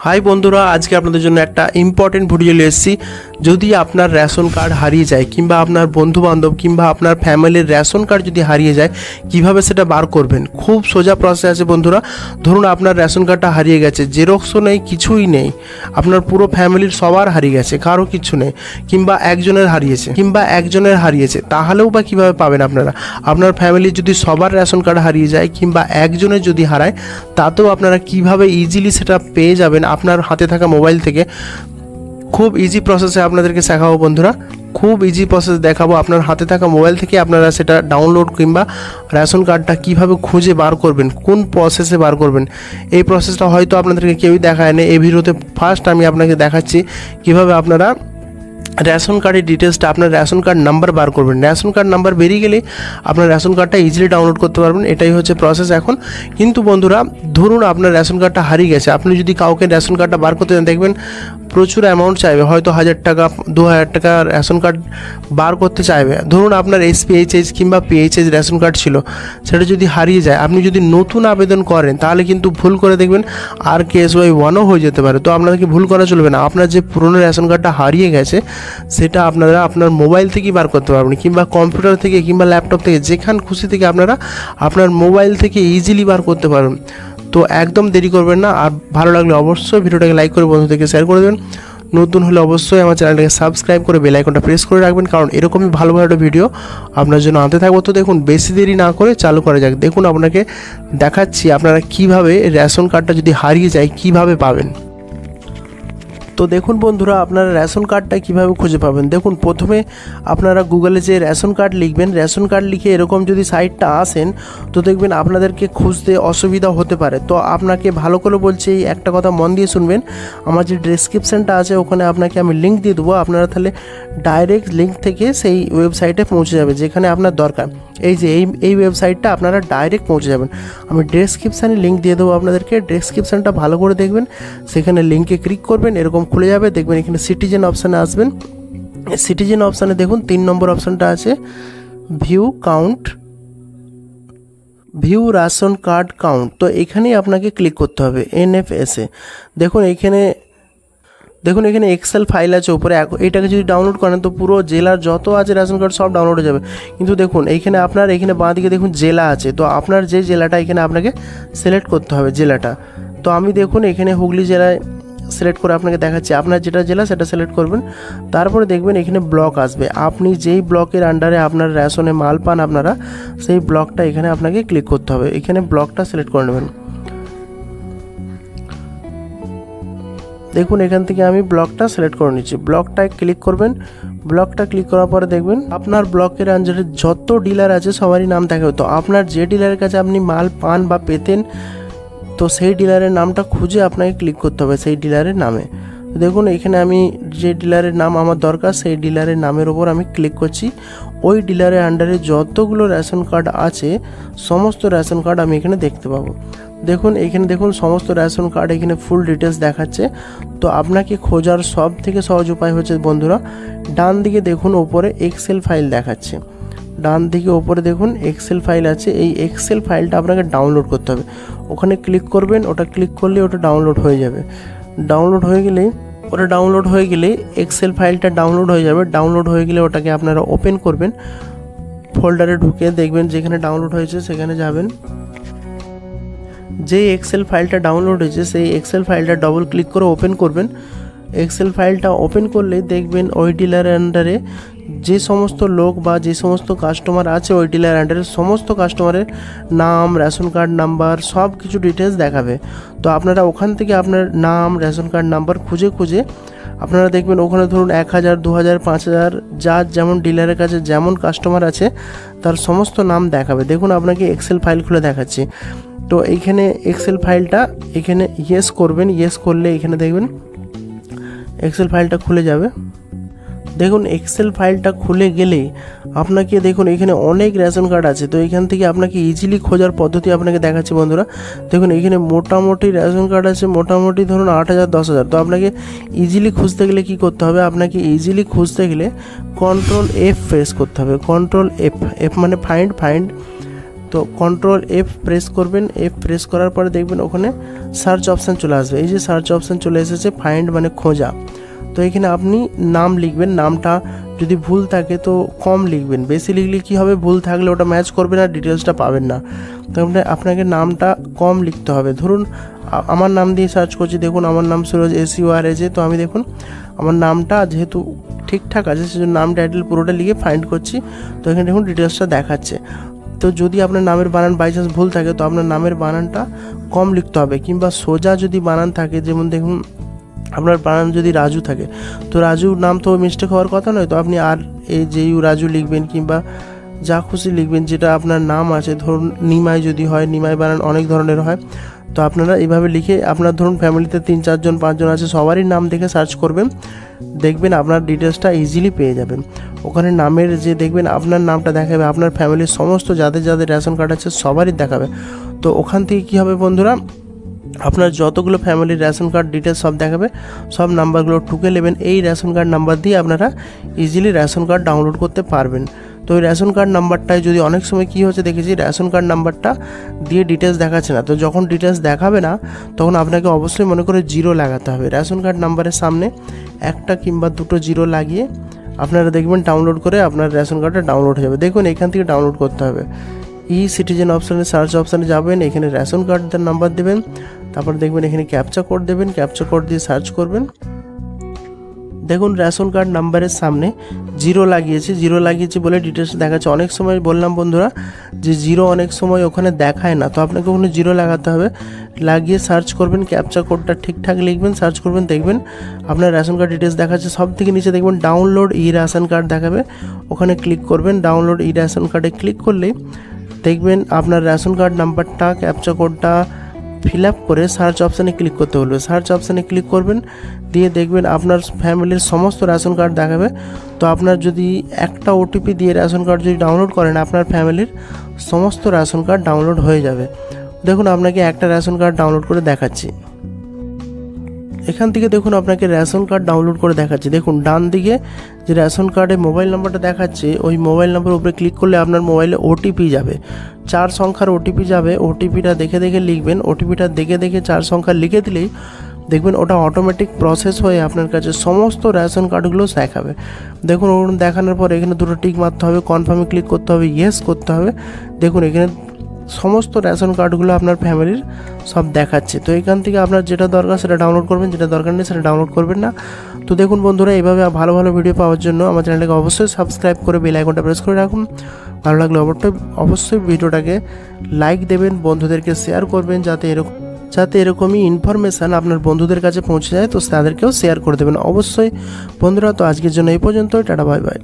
High बंधुरा आज के आपनादेर जोन्नो एकटा इम्पोर्टेंट भिडियो निये एसेछि। यदि आपनार रेशन कार्ड हारिये जाय किंबा आपनार बंधु बान्धव किंबा आपनार फैमिलिर रेशन कार्ड यदि हारिये जाय किभाबे सेटा बार करबेन। खूब सोजा प्रसेस आछे बंधुरा। धरुन आपनार रेशन कार्डटा हारिये गेछे, जेरक्सो नेই किछुई नेই, आपनार पुरो फैमिलिर सबार हारिये गेछे, कारो किच्छु नेই, किंबा एकजনের हारिয়েছে তাহলেও বা কিভাবে পাবেন আপনারা। আপনার ফ্যামিলি যদি সবার রেশন কার্ড হারিয়ে যায় কিংবা একজনের যদি হারায় তাতেও আপনারা কিভাবে ইজিলি সেটা পেয়ে যাবেন আপনার হাতে থাকা মোবাইল থেকে। খুব ইজি প্রসেসে আপনাদেরকে শেখাবো বন্ধুরা, খুব ইজি প্রসেস দেখাবো। আপনার হাতে থাকা মোবাইল থেকে আপনারা সেটা ডাউনলোড কিংবা রেশন কার্ডটা কিভাবে খুঁজে বার করবেন, কোন প্রসেসে বার করবেন, এই প্রসেসটা হয়তো আপনাদেরকে কেউই দেখায় না। এই ভিডিওতে ফার্স্ট আমি আপনাকে দেখাচ্ছি কিভাবে আপনারা রেশন কার্ডের ডিটেলসটা আপনার রেশন কার্ড নাম্বার বার করবেন। রেশন কার্ড নাম্বার বেরিয়ে গেলে আপনার রেশন কার্ডটা ইজিলি ডাউনলোড করতে পারবেন। এটাই হচ্ছে প্রসেস এখন। কিন্তু বন্ধুরা ধরুন আপনার রেশন কার্ডটা হারিয়ে গেছে, আপনি যদি কাউকে রেশন কার্ডটা বার করতে দেন দেখবেন প্রচুর অ্যামাউন্ট চাইবে, হয়তো 1000 টাকা 2000 টাকা রেশন কার্ড বার করতে চাইবে। ধরুন আপনার এসপিএইচএস কিংবা পিএইচএস রেশন কার্ড ছিল, সেটা যদি হারিয়ে যায় আপনি যদি নতুন আবেদন করেন তাহলে কিন্তু ভুল করে দেখবেন RKSY1ও হয়ে যেতে পারে। তো আপনাদেরকে ভুল করা চলবে না। আপনার যে পুরনো রেশন কার্ডটা হারিয়ে গেছে সেটা আপনারা আপনার মোবাইল থেকেই বার করতে পারবেন কিংবা কম্পিউটার থেকে কিংবা ল্যাপটপ থেকে, যেখান খুশি থেকে আপনারা আপনার মোবাইল থেকে ইজিলি বার করতে পারবেন। তো একদম দেরি করবেন না। আর ভালো লাগলে অবশ্যই ভিডিওটাকে লাইক করে বন্ধুদেরকে শেয়ার করে দেবেন। নতুন হলে অবশ্যই আমার চ্যানেলটাকে সাবস্ক্রাইব করে বেল আইকনটা প্রেস করে রাখবেন, কারণ এরকমই ভালো ভালো ভিডিও আপনার জন্য আনতে থাকবো। তো দেখুন বেশি দেরি না করে চালু করা যাক। দেখুন আপনাকে দেখাচ্ছি আপনারা কিভাবে রেশন কার্ডটা যদি হারিয়ে যায় কিভাবে পাবেন। তো দেখুন বন্ধুরা আপনারা রেশন কার্ডটা কিভাবে খুঁজে পাবেন। দেখুন প্রথমে আপনারা গুগলে যে রেশন কার্ড লিখবেন, রেশন কার্ড লিখে এরকম যদি সাইটটা আসেন তো দেখবেন আপনাদেরকে খুঁজতে অসুবিধা হতে পারে। তো আপনাকে ভালো করে বলছি এই একটা কথা মন দিয়ে শুনবেন, আমার যে ডেসক্রিপশনটা আছে ওখানে আপনাকে আমি লিঙ্ক দিয়ে দেবো। আপনারা তাহলে ডাইরেক্ট লিঙ্ক থেকে সেই ওয়েবসাইটে পৌঁছে যাবে যেখানে আপনার দরকার। এই যে এই ওয়েবসাইটটা আপনারা ডাইরেক্ট পৌঁছে যাবেন। আমি ডেসক্রিপশানে লিঙ্ক দিয়ে দেবো আপনাদেরকে, ডেসক্রিপশানটা ভালো করে দেখবেন, সেখানে লিঙ্কে ক্লিক করবেন, এরকম খুলে যাবে। দেখবেন এখানে সিটিজেন অপশানে আসবেন। সিটিজেন অপশানে দেখুন 3 নম্বর অপশানটা আছে ভিউ রেশন কার্ড কাউন্ট। তো এখানেই আপনাকে ক্লিক করতে হবে NFS-এ। দেখুন এখানে এক্সেল ফাইল আছে উপরে। এটাকে যদি ডাউনলোড করেন তো পুরো জেলার যত আছে রেশন কার্ড সব ডাউনলোড হয়ে যাবে। কিন্তু দেখুন এইখানে আপনার এখানে বাঁদিকে দেখুন জেলা আছে, তো আপনার যে জেলাটা এখানে আপনাকে সিলেক্ট করতে হবে জেলাটা। তো আমি দেখুন এখানে হুগলি জেলায় সিলেক্ট করে আপনাকে দেখাচ্ছি। আপনার যেটা জেলা সেটা সিলেক্ট করবেন, তারপরে দেখবেন এখানে ব্লক আসবে। আপনি যেই ব্লকের আন্ডারে আপনার রেশনে মাল পান আপনারা, সেই ব্লকটা এখানে আপনাকে ক্লিক করতে হবে। এখানে ব্লকটা সিলেক্ট করে নেবেন। দেখুন এখান থেকে আমি ব্লকটা সিলেক্ট করে নিচ্ছি। ব্লকটায় ক্লিক করবেন। ব্লকটা ক্লিক করার পরে দেখবেন আপনার ব্লকের আন্ডারে যত ডিলার আছে সবারই নাম দেখাবে। তো আপনার যে ডিলারের কাছে আপনি মাল পান বা পেতেন তো সেই ডিলারের নামটা খুঁজে আপনাকে ক্লিক করতে হবে সেই ডিলারের নামে। দেখুন এখানে আমি যে ডিলারের নাম আমার দরকার সেই ডিলারের নামের ওপর আমি ক্লিক করছি। ওই ডিলারের আন্ডারে যতগুলো রেশন কার্ড আছে সমস্ত রেশন কার্ড আমি এখানে দেখতে পাবো। দেখুন এখানে দেখুন সমস্ত রেশন কার্ড এখানে ফুল ডিটেলস দেখাচ্ছে। তো আপনাকে খোঁজার সব থেকে সহজ উপায় হচ্ছে বন্ধুরা, ডান দিকে দেখুন ওপরে এক্সেল ফাইল দেখাচ্ছে। ডান দিকে ওপরে দেখুন এক্সেল ফাইল আছে। এই এক্সেল ফাইলটা আপনাকে ডাউনলোড করতে হবে। ওখানে ক্লিক করবেন, ওটা ক্লিক করলে ওটা ডাউনলোড হয়ে যাবে। ডাউনলোড হয়ে গেলে এক্সেল ফাইলটা ডাউনলোড হয়ে যাবে। ডাউনলোড হয়ে গেলে ওটাকে আপনারা ওপেন করবেন। ফোল্ডারে ঢুকে দেখবেন যেখানে ডাউনলোড হয়েছে সেখানে যাবেন। যে এক্সেল ফাইলটা ডাউনলোড হয়েছে সেই এক্সেল ফাইলটা ডবল ক্লিক করে ওপেন করবেন। এক্সেল ফাইলটা ওপেন করলে দেখবেন ওই ডিলারের আন্ডারে যে সমস্ত লোক বা যে সমস্ত কাস্টমার আছে ওই ডিলার আন্ডারে সমস্ত কাস্টমারের নাম, রেশন কার্ড নাম্বার সব কিছু ডিটেলস দেখাবে। তো আপনারা ওখান থেকে আপনার নাম, রেশন কার্ড নাম্বার খুঁজে আপনারা দেখবেন ওখানে ধরুন 1000, 2000, 5000 যার যেমন ডিলারের কাছে যেমন কাস্টমার আছে তার সমস্ত নাম দেখাবে। দেখুন আপনাকে এক্সেল ফাইল খুলে দেখাচ্ছি। তো এইখানে এক্সেল ফাইলটা এখানে ইয়েস করবেন। ইয়েস করলে এখানে দেখবেন এক্সেল ফাইলটা খুলে যাবে। দেখুন এক্সেল ফাইলটা খুলে গেলে আপনাকে দেখুন এখানে অনেক রেশন কার্ড আছে। তো এখান থেকে আপনাকে ইজিলি খোঁজার পদ্ধতি আপনাকে দেখাচ্ছি বন্ধুরা। দেখুন এখানে মোটামুটি রেশন কার্ড আছে, মোটামুটি ধরুন 8000, 10000। তো আপনাকে ইজিলি খুঁজতে গেলে কী করতে হবে, আপনাকে ইজিলি খুঁজতে গেলে Ctrl F প্রেস করতে হবে। Ctrl F মানে ফাইন্ড তো কন্ট্রোল F প্রেস করবেন, F প্রেস করার পরে দেখবেন ওখানে সার্চ অপশান চলে আসবে। এই যে সার্চ অপশান চলে এসেছে, ফাইন্ড মানে খোঁজা। তো এখানে আপনি নাম লিখবেন, নামটা যদি ভুল থাকে তো কম লিখবেন, বেশি লিখলে কী হবে, ভুল থাকলে ওটা ম্যাচ করবে না, ডিটেলসটা পাবেন না। তো আপনাকে নামটা কম লিখতে হবে। ধরুন আমার নাম দিয়ে সার্চ করছি, দেখুন আমার নাম সুরজ, SURAJ। তো আমি দেখুন আমার নামটা যেহেতু ঠিকঠাক আছে সেজন্য নাম টাইটেল পুরোটা লিখে ফাইন্ড করছি। তো এখানে দেখুন ডিটেলসটা দেখাচ্ছে। তো যদি আপনার নামের বানান বাই চান্স ভুল থাকে তো আপনার নামের বানানটা কম লিখতে হবে, কিংবা সোজা যদি বানান থাকে, যেমন দেখুন আপনার বানান যদি রাজু থাকে তো রাজু নাম তো মিস্টেক হওয়ার কথা নয়, তো আপনি RAJU রাজু লিখবেন, কিংবা যা খুশি লিখবেন যেটা আপনার নাম আছে। ধরুন নিমাই যদি হয়, নিমাই বানান অনেক ধরনের হয়, তো আপনারা এইভাবে লিখে আপনার ধরুন ফ্যামিলিতে 3-4 জন 5 জন আছে, সবারই নাম দেখে সার্চ করবেন, দেখবেন আপনার ডিটেলসটা ইজিলি পেয়ে যাবেন। ওখানে নামের যে দেখবেন আপনার নামটা দেখাবে, আপনার ফ্যামিলির সমস্ত যাদের যাদের রেশন কার্ড আছে সবারই দেখাবে। তো ওখান থেকে কী হবে বন্ধুরা, আপনার যতগুলো ফ্যামিলির রেশন কার্ড ডিটেলস সব দেখাবে, সব নাম্বারগুলো ঠুকে নেবেন। এই রেশন কার্ড নাম্বার দিয়ে আপনারা ইজিলি রেশন কার্ড ডাউনলোড করতে পারবেন। তো ওই রেশন কার্ড নাম্বারটায় যদি অনেক সময় কী হচ্ছে দেখেছি, রেশন কার্ড নাম্বারটা দিয়ে ডিটেলস দেখাচ্ছে না, তো যখন ডিটেলস দেখাবে না তখন আপনাকে অবশ্যই মনে করে 0 লাগাতে হবে। রেশন কার্ড নাম্বারের সামনে 1টা কিংবা 2টো 0 লাগিয়ে আপনারা দেখবেন ডাউনলোড করে আপনার রেশন কার্ডটা ডাউনলোড হয়ে যাবে। দেখুন এখান থেকে ডাউনলোড করতে হবে, সিটিজেন অপশানে সার্চ অপশানে যাবেন, এখানে রেশন কার্ডের নাম্বার দেবেন, তারপর দেখবেন এখানে ক্যাপচা কোড দেবেন, ক্যাপচা কোড দিয়ে সার্চ করবেন। দেখুন রেশন কার্ড নাম্বারের সামনে 0 লাগিয়েছি বলে ডিটেলস দেখাচ্ছে। অনেক সময় বললাম বন্ধুরা যে 0 অনেক সময় ওখানে দেখায় না, তো আপনাকে ওখানে 0 লাগাতে হবে, লাগিয়ে সার্চ করবেন, ক্যাপচা কোডটা ঠিকঠাক লিখবেন, সার্চ করবেন, দেখবেন আপনার রেশন কার্ড ডিটেলস দেখাচ্ছে। সব থেকে নিচে দেখবেন ডাউনলোড রেশন কার্ড দেখাবে, ওখানে ক্লিক করবেন। ডাউনলোড রেশন কার্ডে ক্লিক করলেই দেখবেন আপনার রেশন কার্ড নাম্বারটা ক্যাপচা কোডটা ফিল আপ করে সার্চ অপশানে ক্লিক করতে বলবে। সার্চ অপশানে ক্লিক করবেন, দিয়ে দেখবেন আপনার ফ্যামিলির সমস্ত রেশন কার্ড দেখাবে। তো আপনার যদি একটা OTP দিয়ে রেশন কার্ড যদি ডাউনলোড করেন, আপনার ফ্যামিলির সমস্ত রেশন কার্ড ডাউনলোড হয়ে যাবে। দেখুন আপনাকে একটা রেশন কার্ড ডাউনলোড করে দেখাচ্ছি। এখান থেকে দেখুন আপনাকে রেশন কার্ড ডাউনলোড করে দেখাচ্ছি। দেখুন ডান দিকে যে রেশন কার্ডে মোবাইল নাম্বারটা দেখাচ্ছে, ওই মোবাইল নাম্বারের উপরে ক্লিক করলে আপনার মোবাইলে OTP যাবে, 4 সংখ্যার OTP যাবে। OTPটা দেখে দেখে লিখবেন, OTPটা দেখে দেখে 4 সংখ্যা লিখে দিলেই দেখবেন ওটা অটোমেটিক প্রসেস হয়ে আপনার কাছে সমস্ত রেশন কার্ডগুলো দেখাবে। দেখুন ওরকম দেখানোর পর এখানে 2টো টিক মারতে হবে, কনফার্মে ক্লিক করতে হবে, ইয়েস করতে হবে। দেখুন এখানে সমস্ত রেশন কার্ডগুলো আপনার ফ্যামিলির সব দেখাচ্ছে। তো এখান থেকে আপনার যেটা দরকার সেটা ডাউনলোড করবেন, যেটা দরকার নেই সেটা ডাউনলোড করবেন না। তো দেখুন বন্ধুরা, এইভাবে ভালো ভালো ভিডিও পাওয়ার জন্য আমার চ্যানেলটাকে অবশ্যই সাবস্ক্রাইব করে বেল আইকনটা প্রেস করে রাখুন। ভালো লাগলে অবশ্যই ভিডিওটাকে লাইক দেবেন, বন্ধুদেরকে শেয়ার করবেন, যাতে এরকমই ইনফরমেশান আপনার বন্ধুদের কাছে পৌঁছে যায়, তো তাদেরকেও শেয়ার করে দেবেন অবশ্যই বন্ধুরা। তো আজকের জন্য এই পর্যন্ত, টাটা বাই বাই।